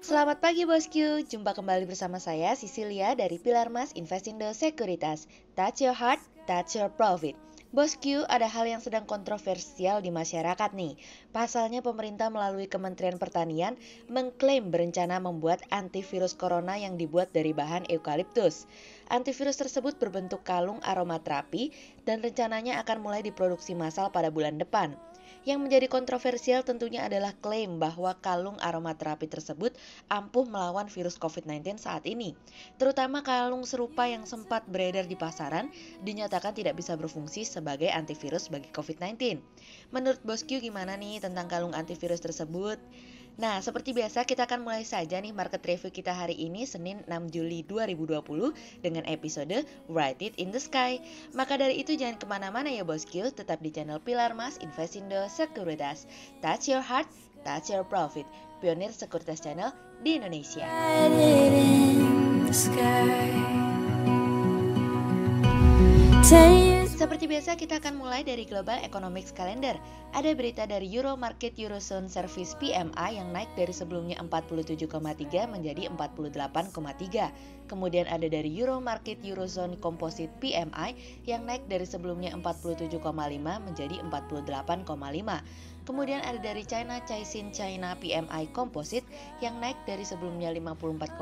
Selamat pagi bosku, jumpa kembali bersama saya Sisilia dari Pilar Mas Investindo Sekuritas. Touch your heart, touch your profit. Bosku, ada hal yang sedang kontroversial di masyarakat nih. Pasalnya pemerintah melalui Kementerian Pertanian mengklaim berencana membuat antivirus corona yang dibuat dari bahan eukaliptus. Antivirus tersebut berbentuk kalung aromaterapi dan rencananya akan mulai diproduksi massal pada bulan depan. Yang menjadi kontroversial tentunya adalah klaim bahwa kalung aromaterapi tersebut ampuh melawan virus COVID-19 saat ini. Terutama kalung serupa yang sempat beredar di pasaran dinyatakan tidak bisa berfungsi sebagai antivirus bagi COVID-19. Menurut bosku gimana nih tentang kalung antivirus tersebut? Nah, seperti biasa kita akan mulai saja nih market review kita hari ini Senin 6 Juli 2020 dengan episode Write It in the Sky. Maka dari itu jangan kemana-mana ya bosku, tetap di channel Pilar Mas Investindo Sekuritas. Touch your heart, touch your profit. Pionir Sekuritas Channel di Indonesia. Write it in the sky. 10 years Seperti biasa kita akan mulai dari Global Economics Calendar. Ada berita dari Euro Market Eurozone Service PMI yang naik dari sebelumnya 47,3 menjadi 48,3. Kemudian ada dari Euro Market Eurozone Composite PMI yang naik dari sebelumnya 47,5 menjadi 48,5. Kemudian ada dari China Caixin China PMI Composite yang naik dari sebelumnya 54,5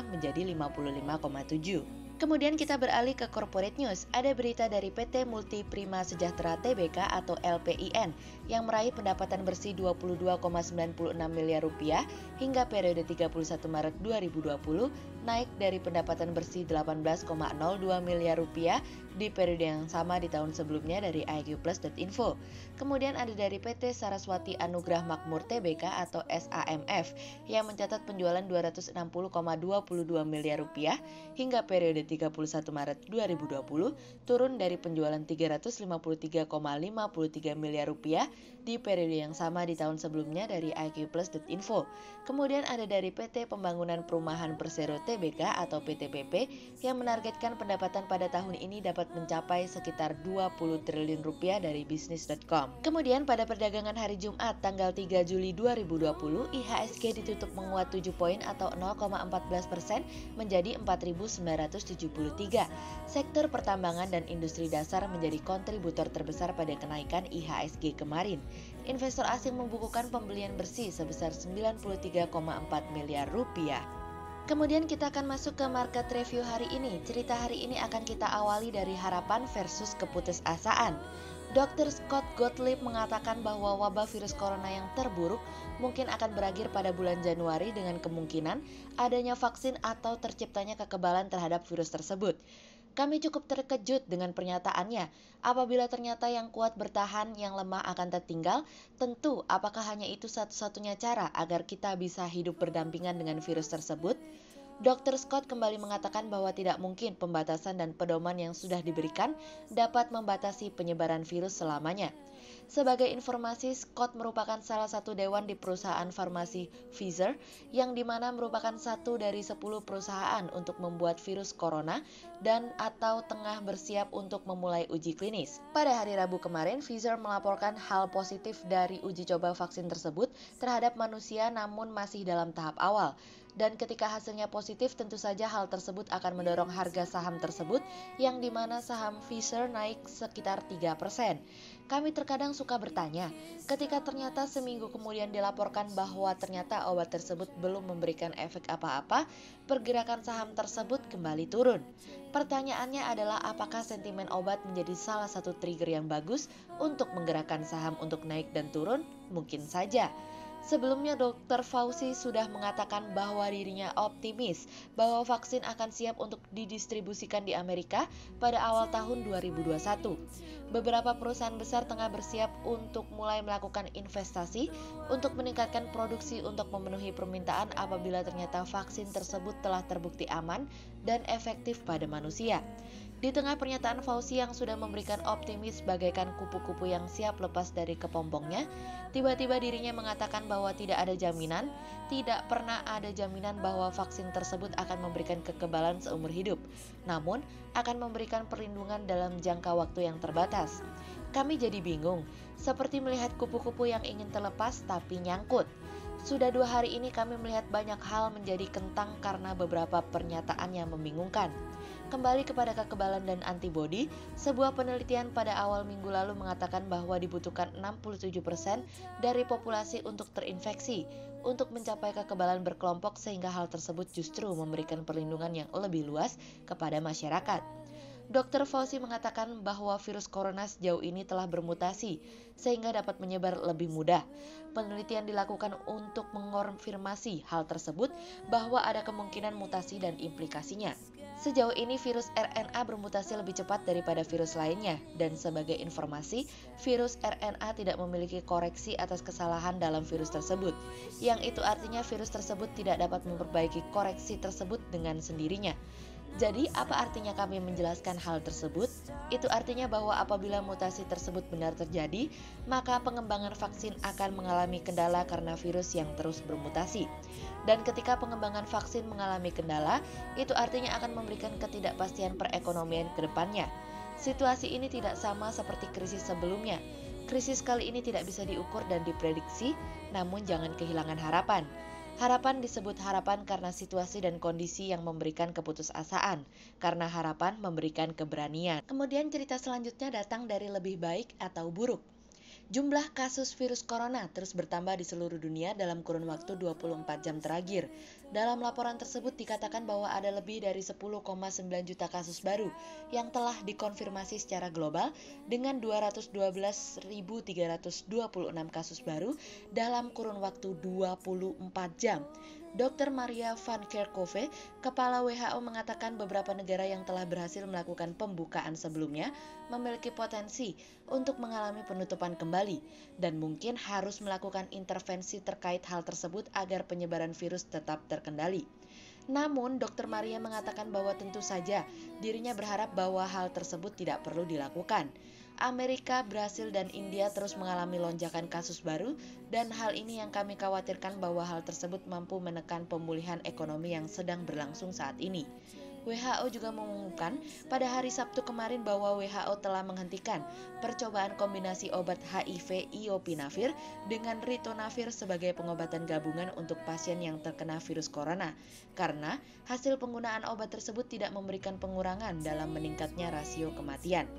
menjadi 55,7. Kemudian kita beralih ke corporate news. Ada berita dari PT Multi Prima Sejahtera Tbk atau LPIN yang meraih pendapatan bersih 22,96 miliar rupiah hingga periode 31 Maret 2020, naik dari pendapatan bersih 18,02 miliar rupiah di periode yang sama di tahun sebelumnya dari iqplus.info. Kemudian ada dari PT Saraswati Anugrah Makmur Tbk atau SAMF yang mencatat penjualan 260,22 miliar rupiah hingga periode 31 Maret 2020, turun dari penjualan 353,53 miliar rupiah di periode yang sama di tahun sebelumnya dari iqplus.info. Kemudian ada dari PT Pembangunan Perumahan Persero Tbk atau PTPP yang menargetkan pendapatan pada tahun ini dapat mencapai sekitar 20 triliun rupiah dari bisnis.com. Kemudian pada perdagangan hari Jumat tanggal 3 Juli 2020, IHSG ditutup menguat 7 poin atau 0,14% menjadi 4.973. Sektor pertambangan dan industri dasar menjadi kontributor terbesar pada kenaikan IHSG kemarin. Investor asing membukukan pembelian bersih sebesar 93,4 miliar rupiah. Kemudian kita akan masuk ke market review hari ini. Cerita hari ini akan kita awali dari harapan versus keputusasaan. Dr. Scott Gottlieb mengatakan bahwa wabah virus corona yang terburuk mungkin akan berakhir pada bulan Januari dengan kemungkinan adanya vaksin atau terciptanya kekebalan terhadap virus tersebut. Kami cukup terkejut dengan pernyataannya. Apabila ternyata yang kuat bertahan, yang lemah akan tertinggal, tentu apakah hanya itu satu-satunya cara agar kita bisa hidup berdampingan dengan virus tersebut? Dr. Scott kembali mengatakan bahwa tidak mungkin pembatasan dan pedoman yang sudah diberikan dapat membatasi penyebaran virus selamanya. Sebagai informasi, Scott merupakan salah satu dewan di perusahaan farmasi Pfizer yang dimana merupakan satu dari 10 perusahaan untuk membuat virus corona dan atau tengah bersiap untuk memulai uji klinis. Pada hari Rabu kemarin, Pfizer melaporkan hal positif dari uji coba vaksin tersebut terhadap manusia namun masih dalam tahap awal. Dan ketika hasilnya positif, tentu saja hal tersebut akan mendorong harga saham tersebut yang dimana saham Pfizer naik sekitar 3%. Kami terkadang suka bertanya, ketika ternyata seminggu kemudian dilaporkan bahwa ternyata obat tersebut belum memberikan efek apa-apa, pergerakan saham tersebut kembali turun. Pertanyaannya adalah apakah sentimen obat menjadi salah satu trigger yang bagus untuk menggerakkan saham untuk naik dan turun? Mungkin saja. Sebelumnya Dr. Fauci sudah mengatakan bahwa dirinya optimis bahwa vaksin akan siap untuk didistribusikan di Amerika pada awal tahun 2021. Beberapa perusahaan besar tengah bersiap untuk mulai melakukan investasi untuk meningkatkan produksi untuk memenuhi permintaan apabila ternyata vaksin tersebut telah terbukti aman dan efektif pada manusia. Di tengah pernyataan Fauci yang sudah memberikan optimis bagaikan kupu-kupu yang siap lepas dari kepompongnya, tiba-tiba dirinya mengatakan bahwa tidak ada jaminan, tidak pernah ada jaminan bahwa vaksin tersebut akan memberikan kekebalan seumur hidup, namun akan memberikan perlindungan dalam jangka waktu yang terbatas. Kami jadi bingung, seperti melihat kupu-kupu yang ingin terlepas tapi nyangkut. Sudah 2 hari ini kami melihat banyak hal menjadi kentang karena beberapa pernyataan yang membingungkan. Kembali kepada kekebalan dan antibodi, sebuah penelitian pada awal minggu lalu mengatakan bahwa dibutuhkan 67% dari populasi untuk terinfeksi untuk mencapai kekebalan berkelompok, sehingga hal tersebut justru memberikan perlindungan yang lebih luas kepada masyarakat. Dr. Fauci mengatakan bahwa virus corona sejauh ini telah bermutasi sehingga dapat menyebar lebih mudah. Penelitian dilakukan untuk mengonfirmasi hal tersebut bahwa ada kemungkinan mutasi dan implikasinya. Sejauh ini virus RNA bermutasi lebih cepat daripada virus lainnya, dan sebagai informasi, virus RNA tidak memiliki koreksi atas kesalahan dalam virus tersebut, yang itu artinya virus tersebut tidak dapat memperbaiki koreksi tersebut dengan sendirinya. Jadi, apa artinya kami menjelaskan hal tersebut? Itu artinya bahwa apabila mutasi tersebut benar terjadi, maka pengembangan vaksin akan mengalami kendala karena virus yang terus bermutasi. Dan ketika pengembangan vaksin mengalami kendala, itu artinya akan memberikan ketidakpastian perekonomian ke depannya. Situasi ini tidak sama seperti krisis sebelumnya. Krisis kali ini tidak bisa diukur dan diprediksi, namun jangan kehilangan harapan. Harapan disebut harapan karena situasi dan kondisi yang memberikan keputusasaan, karena harapan memberikan keberanian. Kemudian cerita selanjutnya datang dari lebih baik atau buruk. Jumlah kasus virus corona terus bertambah di seluruh dunia dalam kurun waktu 24 jam terakhir. Dalam laporan tersebut dikatakan bahwa ada lebih dari 10,9 juta kasus baru yang telah dikonfirmasi secara global dengan 212.326 kasus baru dalam kurun waktu 24 jam. Dr. Maria van Kerkhove, Kepala WHO, mengatakan beberapa negara yang telah berhasil melakukan pembukaan sebelumnya memiliki potensi untuk mengalami penutupan kembali dan mungkin harus melakukan intervensi terkait hal tersebut agar penyebaran virus tetap terkendali. Namun, Dr. Maria mengatakan bahwa tentu saja dirinya berharap bahwa hal tersebut tidak perlu dilakukan. Amerika, Brasil, dan India terus mengalami lonjakan kasus baru, dan hal ini yang kami khawatirkan bahwa hal tersebut mampu menekan pemulihan ekonomi yang sedang berlangsung saat ini. WHO juga mengumumkan pada hari Sabtu kemarin bahwa WHO telah menghentikan percobaan kombinasi obat HIV Iopinavir dengan Ritonavir sebagai pengobatan gabungan untuk pasien yang terkena virus corona, karena hasil penggunaan obat tersebut tidak memberikan pengurangan dalam meningkatnya rasio kematian.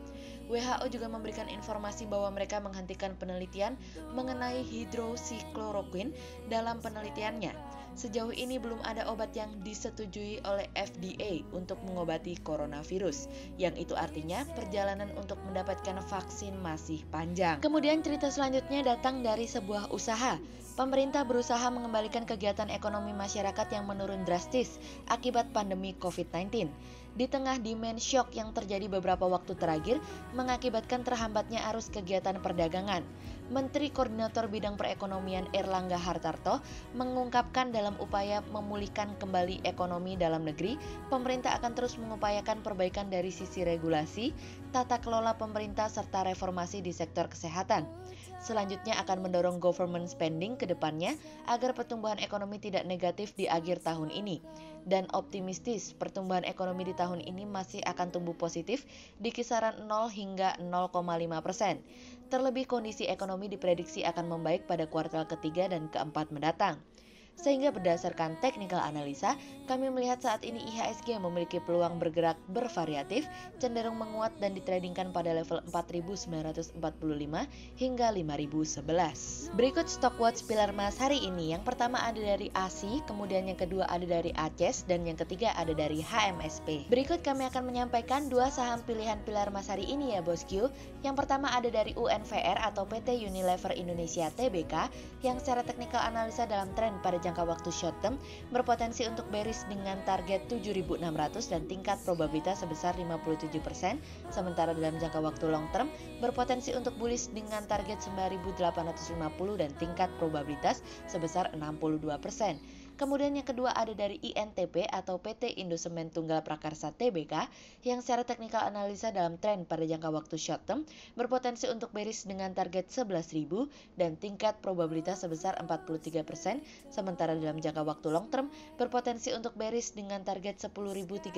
WHO juga memberikan informasi bahwa mereka menghentikan penelitian mengenai hidroksikloroquine dalam penelitiannya. Sejauh ini belum ada obat yang disetujui oleh FDA untuk mengobati coronavirus, yang itu artinya perjalanan untuk mendapatkan vaksin masih panjang. Kemudian cerita selanjutnya datang dari sebuah usaha. Pemerintah berusaha mengembalikan kegiatan ekonomi masyarakat yang menurun drastis akibat pandemi COVID-19. Di tengah demand shock yang terjadi beberapa waktu terakhir mengakibatkan terhambatnya arus kegiatan perdagangan, Menteri Koordinator Bidang Perekonomian Erlangga Hartarto mengungkapkan dalam upaya memulihkan kembali ekonomi dalam negeri, pemerintah akan terus mengupayakan perbaikan dari sisi regulasi, tata kelola pemerintah, serta reformasi di sektor kesehatan. Selanjutnya akan mendorong government spending ke depannya agar pertumbuhan ekonomi tidak negatif di akhir tahun ini, dan optimistis pertumbuhan ekonomi di tahun ini masih akan tumbuh positif di kisaran 0 hingga 0,5%. Terlebih kondisi ekonomi diprediksi akan membaik pada kuartal ketiga dan keempat mendatang. Sehingga berdasarkan technical analisa, kami melihat saat ini IHSG memiliki peluang bergerak bervariatif, cenderung menguat dan ditradingkan pada level 4.945 hingga 5.011. Berikut stock watch pilar emas hari ini. Yang pertama ada dari ASI, kemudian yang kedua ada dari ACES, dan yang ketiga ada dari HMSP. Berikut kami akan menyampaikan dua saham pilihan pilar emas hari ini ya bosku. Yang pertama ada dari UNVR atau PT Unilever Indonesia Tbk, yang secara technical analisa dalam tren pada jangka waktu short term berpotensi untuk bearish dengan target 7.600 dan tingkat probabilitas sebesar 57%, sementara dalam jangka waktu long term berpotensi untuk bullish dengan target 9.850 dan tingkat probabilitas sebesar 62%. Kemudian yang kedua ada dari INTP atau PT Indosemen Tunggal Prakarsa Tbk yang secara teknikal analisa dalam tren pada jangka waktu short term berpotensi untuk bearish dengan target 11.000 dan tingkat probabilitas sebesar 43%, sementara dalam jangka waktu long term berpotensi untuk bearish dengan target 10.350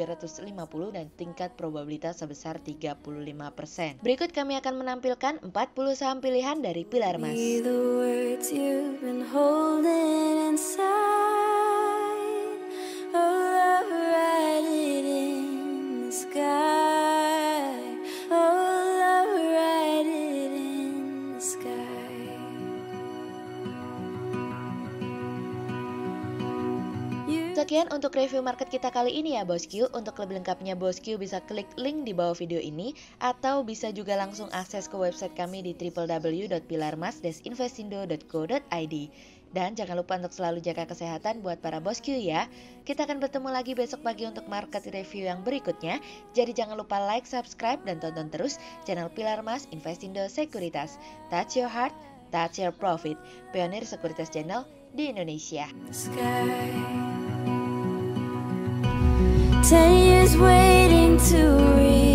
dan tingkat probabilitas sebesar 35%. Berikut kami akan menampilkan 40 saham pilihan dari Pilar Mas. Be the words you've been holding inside. Oh, love, write it in the sky. Oh, love, write it in the sky. Sekian untuk review market kita kali ini ya Bosku. Untuk lebih lengkapnya Bosku bisa klik link di bawah video ini atau bisa juga langsung akses ke website kami di www.pilarmas-investindo.co.id. Dan jangan lupa untuk selalu jaga kesehatan buat para Bosku ya. Kita akan bertemu lagi besok pagi untuk market review yang berikutnya. Jadi jangan lupa like, subscribe, dan tonton terus channel Pilar Mas Investindo Sekuritas. Touch your heart, touch your profit. Pionir sekuritas channel di Indonesia. 10 years waiting to read.